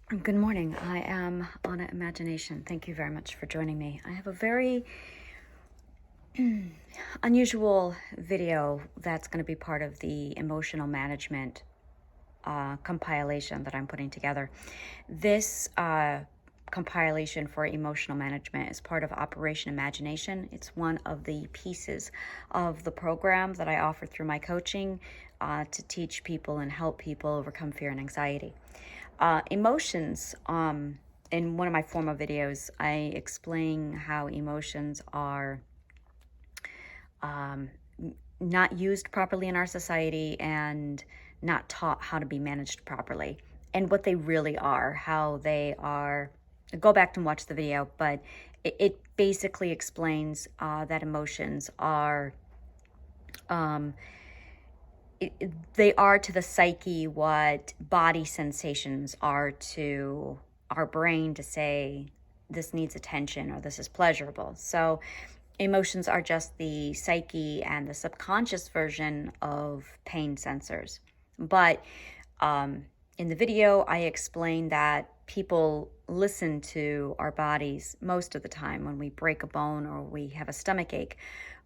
Good morning. I am on Imagination. Thank you very much for joining me. I have a very unusual video that's going to be part of the emotional management compilation that I'm putting together. This compilation for emotional management is part of Operation Imagination. It's one of the pieces of the program that I offer through my coaching to teach people and help people overcome fear and anxiety. Emotions, in one of my former videos, I explain how emotions are not used properly in our society and not taught how to be managed properly, and what they really are, how they are. Go back and watch the video, but it basically explains that emotions are they are to the psyche what body sensations are to our brain to say this needs attention or this is pleasurable. So emotions are just the psyche and the subconscious version of pain sensors. But in the video, I explain that people listen to our bodies most of the time when we break a bone or we have a stomach ache,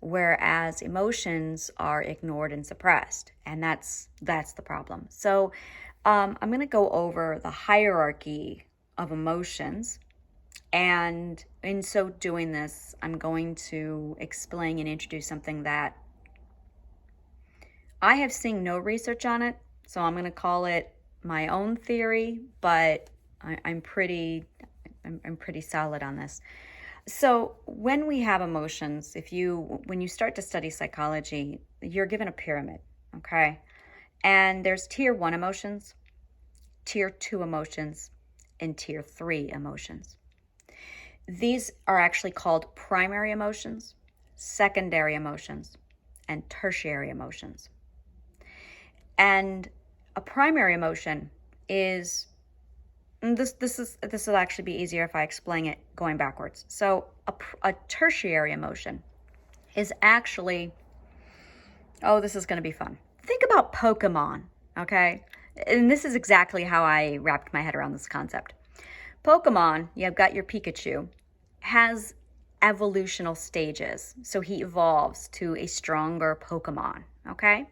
whereas emotions are ignored and suppressed, and that's the problem. So I'm going to go over the hierarchy of emotions, and in so doing this, I'm going to explain and introduce something that I have seen no research on it, so I'm going to call it my own theory, but I'm pretty solid on this. So when we have emotions, when you start to study psychology, you're given a pyramid, okay? And there's tier 1 emotions, tier 2 emotions, and tier 3 emotions. These are actually called primary emotions, secondary emotions, and tertiary emotions. And a primary emotion is this will actually be easier if I explain it going backwards. So a tertiary emotion is actually, this is going to be fun. Think about Pokemon, okay? And this is exactly how I wrapped my head around this concept. Pokemon, you've got your Pikachu, has evolutional stages. So he evolves to a stronger Pokemon, okay?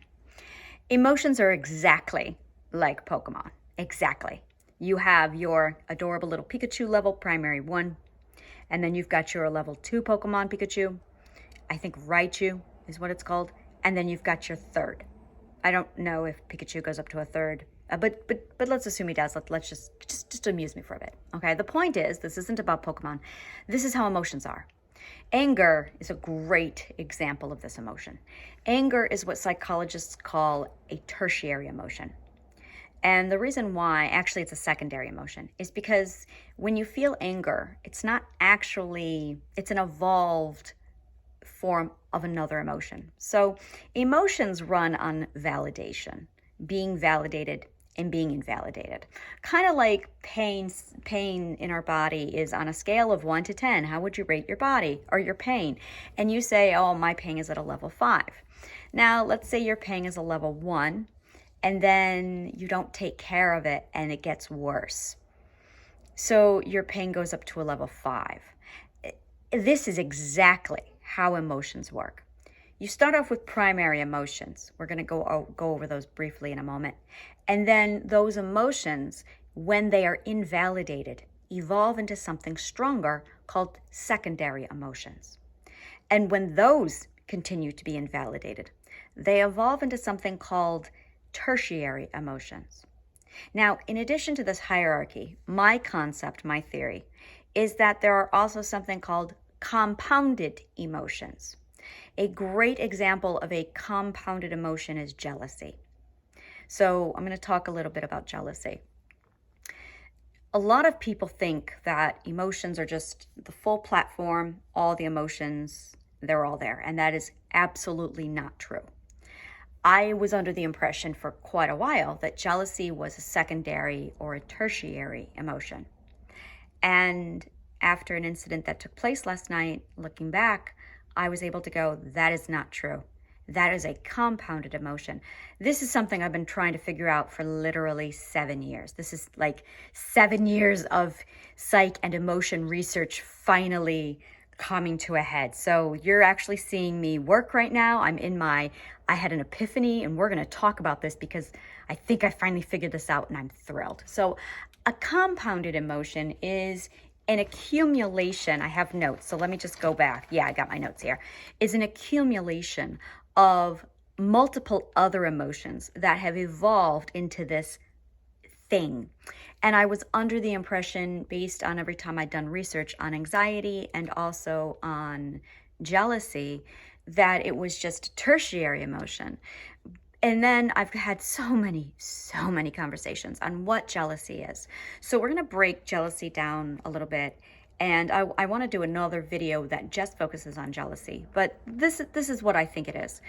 Emotions are exactly like Pokemon. Exactly. You have your adorable little Pikachu level, primary 1, and then you've got your level 2 Pokemon Pikachu. I think Raichu is what it's called. And then you've got your third. I don't know if Pikachu goes up to a third, but let's assume he does. Let's just amuse me for a bit. Okay, the point is, this isn't about Pokemon. This is how emotions are. Anger is a great example of this emotion. Anger is what psychologists call a tertiary emotion. And the reason why, actually it's a secondary emotion, is because when you feel anger, it's not actually, it's an evolved form of another emotion. So emotions run on validation, being validated and being invalidated. Kind of like pain in our body is on a scale of 1 to 10. How would you rate your body or your pain? And you say, oh, my pain is at a level 5. Now, let's say your pain is a level 1, and then you don't take care of it and it gets worse. So your pain goes up to a level 5. This is exactly how emotions work. You start off with primary emotions. We're going to go over those briefly in a moment. And then those emotions, when they are invalidated, evolve into something stronger called secondary emotions. And when those continue to be invalidated, they evolve into something called tertiary emotions. Now, in addition to this hierarchy, my concept, my theory, is that there are also something called compounded emotions. A great example of a compounded emotion is jealousy. So I'm going to talk a little bit about jealousy. A lot of people think that emotions are just the full platform, all the emotions, they're all there. And that is absolutely not true. I was under the impression for quite a while that jealousy was a secondary or a tertiary emotion. And after an incident that took place last night, looking back, I was able to go, that is not true. that is a compounded emotion. This is something I've been trying to figure out for literally 7 years. This is like 7 years of psych and emotion research finally coming to a head. So you're actually seeing me work right now. I had an epiphany, and we're going to talk about this because I think I finally figured this out and I'm thrilled. So a compounded emotion is an accumulation. I have notes, so let me just go back. Yeah, I got my notes here. Is an accumulation of multiple other emotions that have evolved into this thing. And I was under the impression, based on every time I'd done research on anxiety and also on jealousy, that it was just a tertiary emotion. And then I've had so many conversations on what jealousy is. So we're going to break jealousy down a little bit. And I want to do another video that just focuses on jealousy. But this is what I think it is.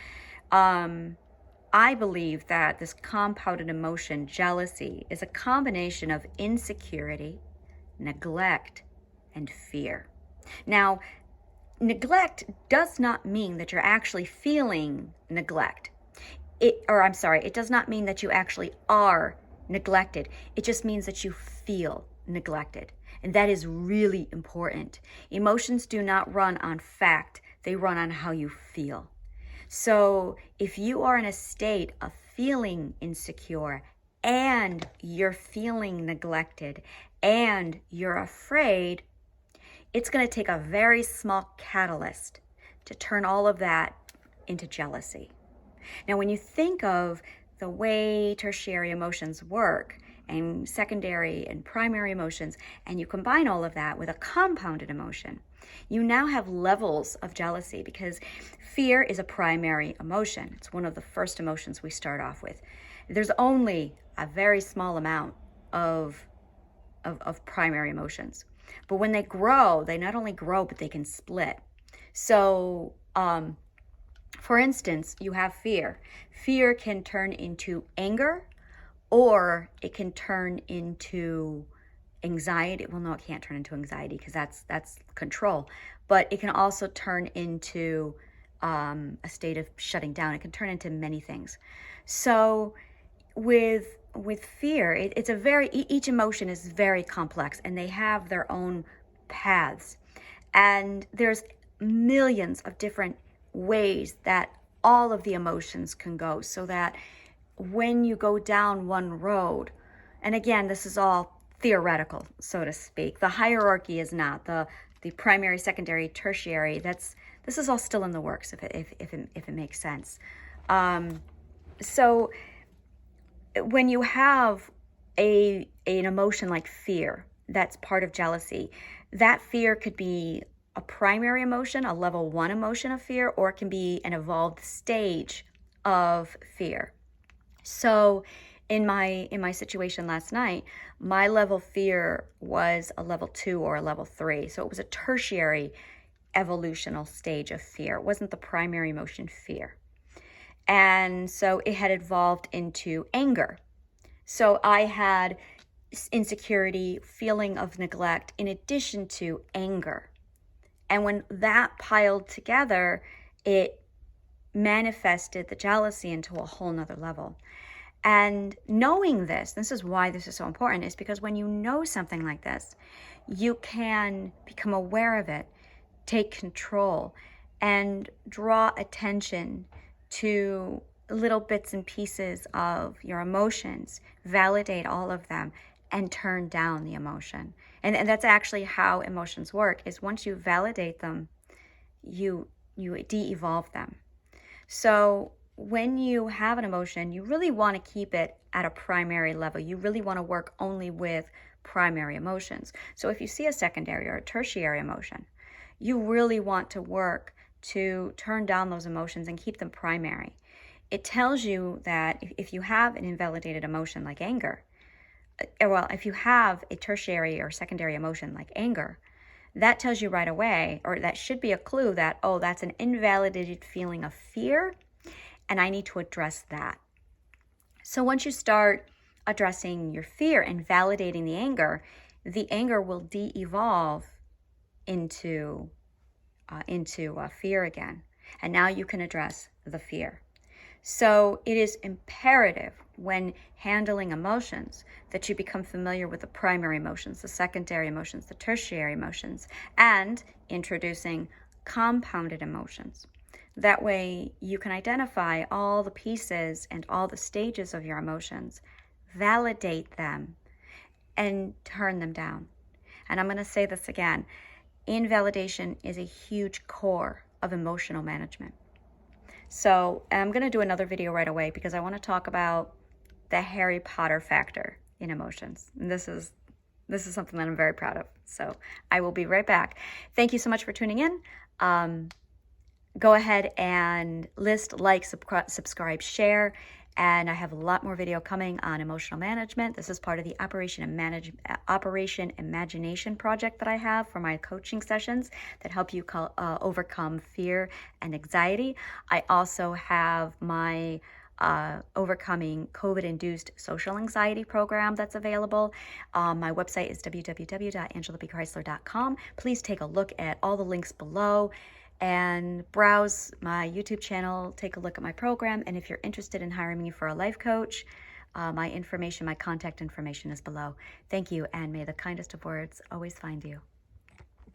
I believe that this compounded emotion, jealousy, is a combination of insecurity, neglect, and fear. Now, neglect does not mean that you're actually feeling neglect. It does not mean that you actually are neglected. It just means that you feel neglected. And that is really important. Emotions do not run on fact, they run on how you feel. So if you are in a state of feeling insecure and you're feeling neglected and you're afraid, it's going to take a very small catalyst to turn all of that into jealousy. Now, when you think of the way tertiary emotions work and secondary and primary emotions, and you combine all of that with a compounded emotion, you now have levels of jealousy, because fear is a primary emotion. It's one of the first emotions we start off with. There's only a very small amount of primary emotions. But when they grow, they not only grow, but they can split. So, for instance, you have fear. Fear can turn into anger, or it can turn into anxiety. Well, no, it can't turn into anxiety because that's control. But it can also turn into a state of shutting down. It can turn into many things. So with fear, it's a very, each emotion is very complex, and they have their own paths. And there's millions of different ways that all of the emotions can go, so that when you go down one road, and again, this is all theoretical, so to speak. The hierarchy is not the primary, secondary, tertiary. This is all still in the works, if it makes sense. So when you have an emotion like fear, that's part of jealousy. That fear could be a primary emotion, a level 1 emotion of fear, or it can be an evolved stage of fear. So in my situation last night, my level fear was a level 2 or a level 3. So it was a tertiary evolutional stage of fear. It wasn't the primary emotion fear. And so it had evolved into anger. So I had insecurity, feeling of neglect, in addition to anger. And when that piled together, it manifested the jealousy into a whole nother level. And knowing this is why this is so important, is because when you know something like this, you can become aware of it, take control, and draw attention to little bits and pieces of your emotions, validate all of them, and turn down the emotion. And that's actually how emotions work, is once you validate them, you de-evolve them. So when you have an emotion, you really want to keep it at a primary level. You really want to work only with primary emotions. So if you see a secondary or a tertiary emotion, you really want to work to turn down those emotions and keep them primary. It tells you that if you have an invalidated emotion like anger, well, if you have a tertiary or secondary emotion like anger, that tells you right away, or that should be a clue that, oh, that's an invalidated feeling of fear, and I need to address that. So once you start addressing your fear and validating the anger will de-evolve into fear again. And now you can address the fear. So it is imperative when handling emotions that you become familiar with the primary emotions, the secondary emotions, the tertiary emotions, and introducing compounded emotions. That way you can identify all the pieces and all the stages of your emotions, validate them, and turn them down. And I'm going to say this again. Invalidation is a huge core of emotional management. So I'm going to do another video right away because I want to talk about the Harry Potter factor in emotions. And this is something that I'm very proud of. So I will be right back. Thank you so much for tuning in. Go ahead and list, like, subscribe, share. And I have a lot more video coming on emotional management. This is part of the Operation Imagination project that I have for my coaching sessions that help you overcome fear and anxiety. I also have my overcoming COVID-induced social anxiety program that's available. My website is www.angelabchrysler.com. Please take a look at all the links below and browse my YouTube channel, take a look at my program, and if you're interested in hiring me for a life coach, my contact information is below. Thank you, and may the kindest of words always find you.